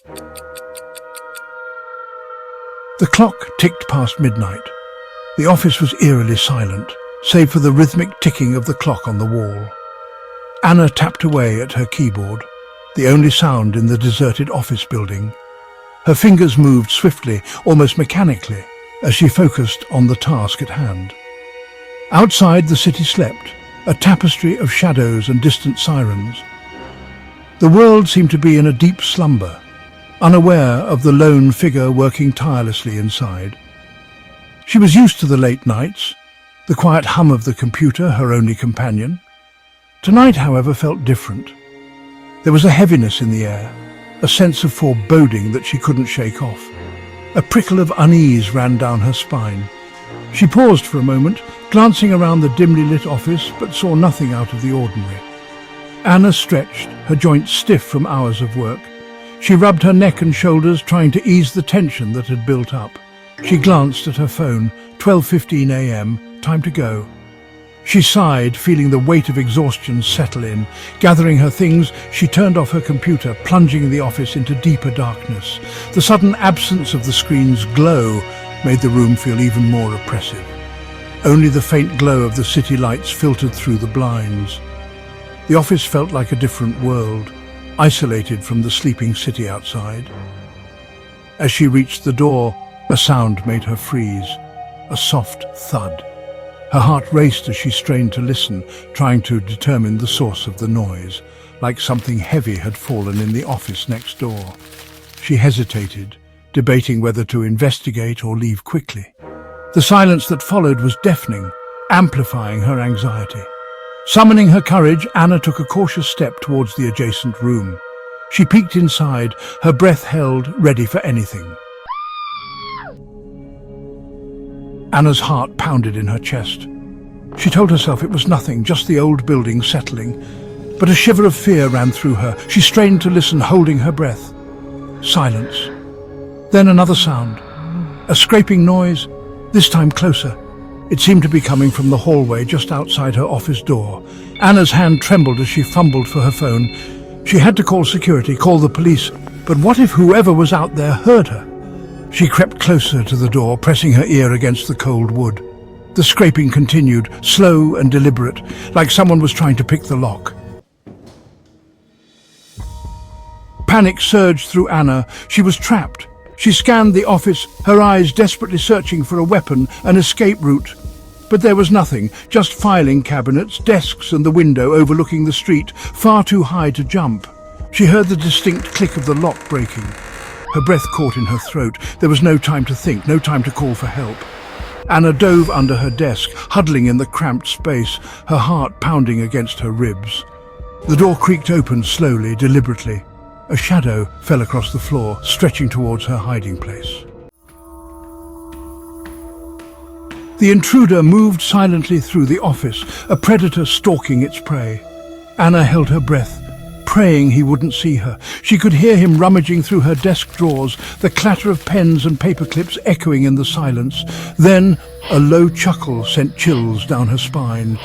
The clock ticked past midnight. The office was eerily silent, save for the rhythmic ticking of the clock on the wall. Anna tapped away at her keyboard, the only sound in the deserted office building. Her fingers moved swiftly, almost mechanically, as she focused on the task at hand. Outside, the city slept, a tapestry of shadows and distant sirens. The world seemed to be in a deep slumber, unaware of the lone figure working tirelessly inside. She was used to the late nights, the quiet hum of the computer, her only companion. Tonight, however, felt different. There was a heaviness in the air, a sense of foreboding that she couldn't shake off. A prickle of unease ran down her spine. She paused for a moment, glancing around the dimly lit office, but saw nothing out of the ordinary. Anna stretched, her joints stiff from hours of work. She rubbed her neck and shoulders, trying to ease the tension that had built up. She glanced at her phone. 12:15 a.m. Time to go. She sighed, feeling the weight of exhaustion settle in. Gathering her things, she turned off her computer, plunging the office into deeper darkness. The sudden absence of the screen's glow made the room feel even more oppressive. Only the faint glow of the city lights filtered through the blinds. The office felt like a different world, isolated from the sleeping city outside. As she reached the door, a sound made her freeze, a soft thud. Her heart raced as she strained to listen, trying to determine the source of the noise, like something heavy had fallen in the office next door. She hesitated, debating whether to investigate or leave quickly. The silence that followed was deafening, amplifying her anxiety. Summoning her courage, Anna took a cautious step towards the adjacent room. She peeked inside, her breath held, ready for anything. Anna's heart pounded in her chest. She told herself it was nothing, just the old building settling. But a shiver of fear ran through her. She strained to listen, holding her breath. Silence. Then another sound. A scraping noise, this time closer. It seemed to be coming from the hallway just outside her office door. Anna's hand trembled as she fumbled for her phone. She had to call security, call the police. But what if whoever was out there heard her? She crept closer to the door, pressing her ear against the cold wood. The scraping continued, slow and deliberate, like someone was trying to pick the lock. Panic surged through Anna. She was trapped. She scanned the office, her eyes desperately searching for a weapon, an escape route. But there was nothing, just filing cabinets, desks and the window overlooking the street, far too high to jump. She heard the distinct click of the lock breaking. Her breath caught in her throat. There was no time to think, no time to call for help. Anna dove under her desk, huddling in the cramped space, her heart pounding against her ribs. The door creaked open slowly, deliberately. A shadow fell across the floor, stretching towards her hiding place. The intruder moved silently through the office, a predator stalking its prey. Anna held her breath, praying he wouldn't see her. She could hear him rummaging through her desk drawers, the clatter of pens and paper clips echoing in the silence. Then a low chuckle sent chills down her spine.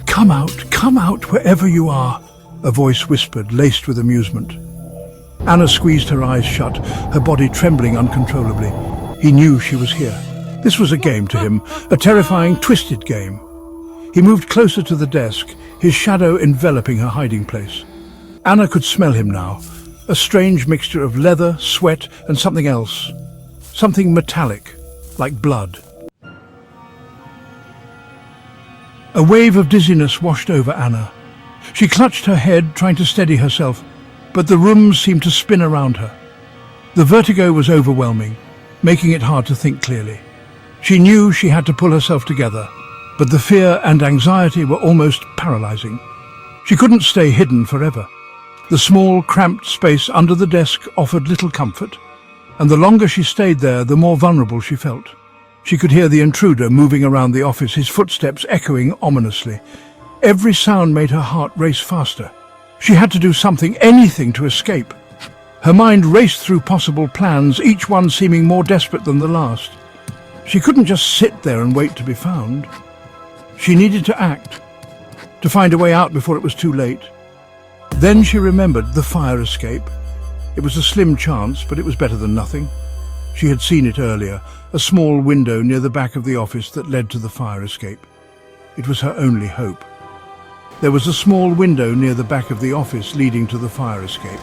Come out wherever you are," a voice whispered, laced with amusement. Anna squeezed her eyes shut, her body trembling uncontrollably. He knew she was here. This was a game to him, a terrifying, twisted game. He moved closer to the desk, his shadow enveloping her hiding place. Anna could smell him now, a strange mixture of leather, sweat, and something else. Something metallic, like blood. A wave of dizziness washed over Anna. She clutched her head, trying to steady herself, but the room seemed to spin around her. The vertigo was overwhelming, making it hard to think clearly. She knew she had to pull herself together, but the fear and anxiety were almost paralyzing. She couldn't stay hidden forever. The small, cramped space under the desk offered little comfort, and the longer she stayed there, the more vulnerable she felt. She could hear the intruder moving around the office, his footsteps echoing ominously. Every sound made her heart race faster. She had to do something, anything to escape. Her mind raced through possible plans, each one seeming more desperate than the last. She couldn't just sit there and wait to be found. She needed to act, to find a way out before it was too late. Then she remembered the fire escape. It was a slim chance, but it was better than nothing. She had seen it earlier, a small window near the back of the office that led to the fire escape. It was her only hope. There was a small window near the back of the office leading to the fire escape.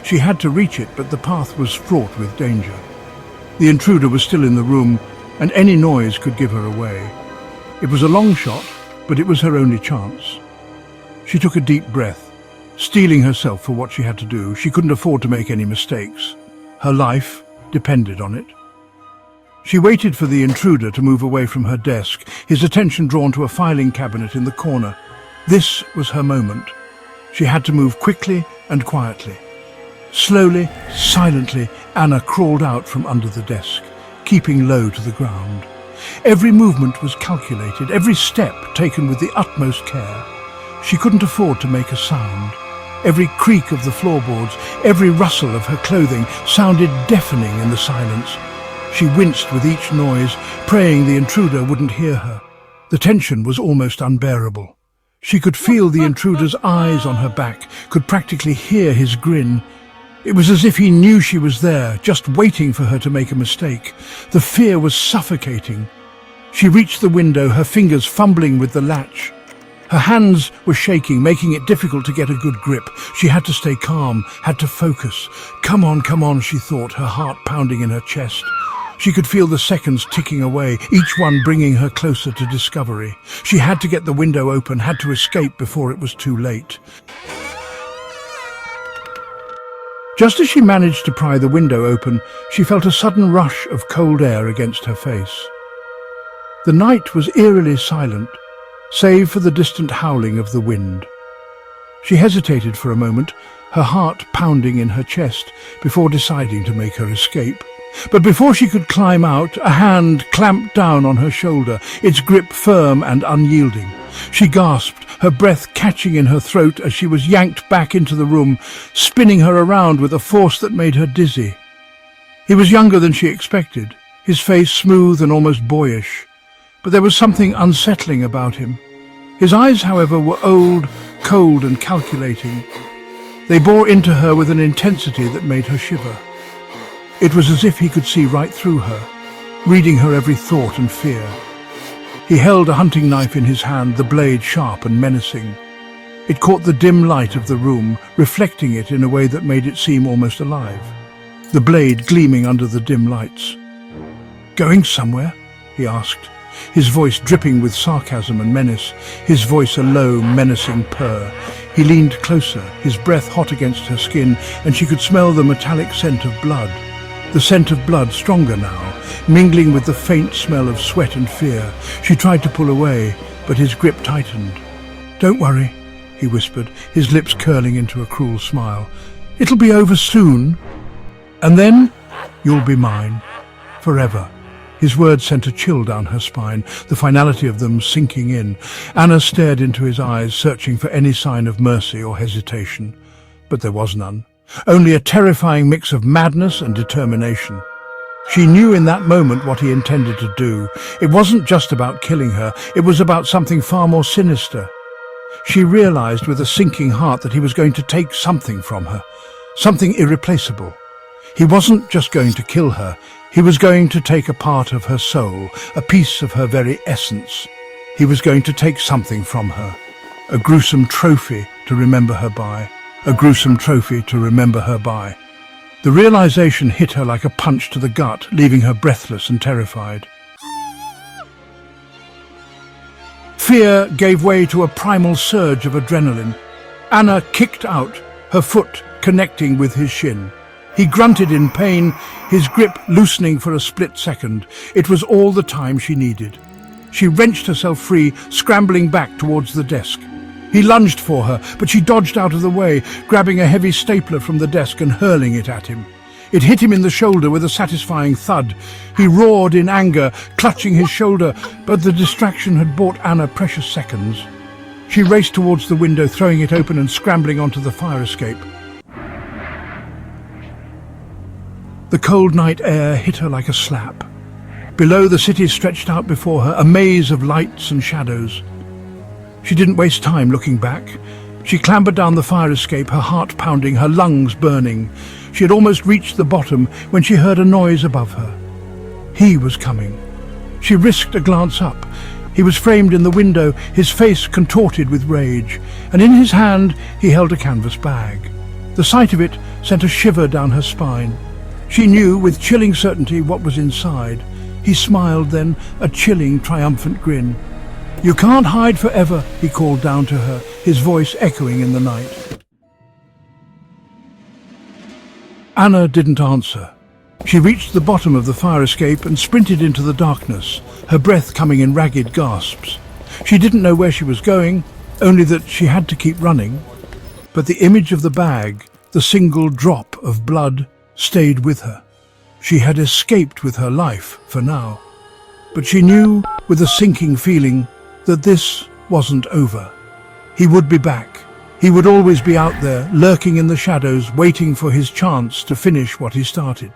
She had to reach it, but the path was fraught with danger. The intruder was still in the room, and any noise could give her away. It was a long shot, but it was her only chance. She took a deep breath, steeling herself for what she had to do. She couldn't afford to make any mistakes. Her life depended on it. She waited for the intruder to move away from her desk, his attention drawn to a filing cabinet in the corner. This was her moment. She had to move quickly and quietly. Slowly, silently, Anna crawled out from under the desk, keeping low to the ground. Every movement was calculated, every step taken with the utmost care. She couldn't afford to make a sound. Every creak of the floorboards, every rustle of her clothing sounded deafening in the silence. She winced with each noise, praying the intruder wouldn't hear her. The tension was almost unbearable. She could feel the intruder's eyes on her back, could practically hear his grin. It was as if he knew she was there, just waiting for her to make a mistake. The fear was suffocating. She reached the window, her fingers fumbling with the latch. Her hands were shaking, making it difficult to get a good grip. She had to stay calm, had to focus. Come on, she thought, her heart pounding in her chest. She could feel the seconds ticking away, each one bringing her closer to discovery. She had to get the window open, had to escape before it was too late. Just as she managed to pry the window open, she felt a sudden rush of cold air against her face. The night was eerily silent, save for the distant howling of the wind. She hesitated for a moment, her heart pounding in her chest, before deciding to make her escape. But before she could climb out, a hand clamped down on her shoulder, its grip firm and unyielding. She gasped, her breath catching in her throat as she was yanked back into the room, spinning her around with a force that made her dizzy. He was younger than she expected, his face smooth and almost boyish, but there was something unsettling about him. His eyes, however, were old, cold and calculating. They bore into her with an intensity that made her shiver. It was as if he could see right through her, reading her every thought and fear. He held a hunting knife in his hand, the blade sharp and menacing. It caught the dim light of the room, reflecting it in a way that made it seem almost alive. The blade gleaming under the dim lights. "Going somewhere?" he asked, his voice dripping with sarcasm and menace, his voice a low, menacing purr. He leaned closer, his breath hot against her skin, and she could smell the metallic scent of blood. The scent of blood stronger now, mingling with the faint smell of sweat and fear. She tried to pull away, but his grip tightened. "Don't worry," he whispered, his lips curling into a cruel smile. "It'll be over soon. And then you'll be mine. Forever." His words sent a chill down her spine, the finality of them sinking in. Anna stared into his eyes, searching for any sign of mercy or hesitation. But there was none. Only a terrifying mix of madness and determination. She knew in that moment what he intended to do. It wasn't just about killing her, it was about something far more sinister. She realized with a sinking heart that he was going to take something from her, something irreplaceable. He wasn't just going to kill her, he was going to take a part of her soul, a piece of her very essence. He was going to take something from her, a gruesome trophy to remember her by. A gruesome trophy to remember her by. The realization hit her like a punch to the gut, leaving her breathless and terrified. Fear gave way to a primal surge of adrenaline. Anna kicked out, her foot connecting with his shin. He grunted in pain, his grip loosening for a split second. It was all the time she needed. She wrenched herself free, scrambling back towards the desk. He lunged for her, but she dodged out of the way, grabbing a heavy stapler from the desk and hurling it at him. It hit him in the shoulder with a satisfying thud. He roared in anger, clutching his shoulder, but the distraction had bought Anna precious seconds. She raced towards the window, throwing it open and scrambling onto the fire escape. The cold night air hit her like a slap. Below, the city stretched out before her, a maze of lights and shadows. She didn't waste time looking back. She clambered down the fire escape, her heart pounding, her lungs burning. She had almost reached the bottom when she heard a noise above her. He was coming. She risked a glance up. He was framed in the window, his face contorted with rage, and in his hand he held a canvas bag. The sight of it sent a shiver down her spine. She knew with chilling certainty what was inside. He smiled then, a chilling, triumphant grin. "You can't hide forever," he called down to her, his voice echoing in the night. Anna didn't answer. She reached the bottom of the fire escape and sprinted into the darkness, her breath coming in ragged gasps. She didn't know where she was going, only that she had to keep running. But the image of the bag, the single drop of blood, stayed with her. She had escaped with her life for now. But she knew, with a sinking feeling, that this wasn't over. He would be back. He would always be out there, lurking in the shadows, waiting for his chance to finish what he started.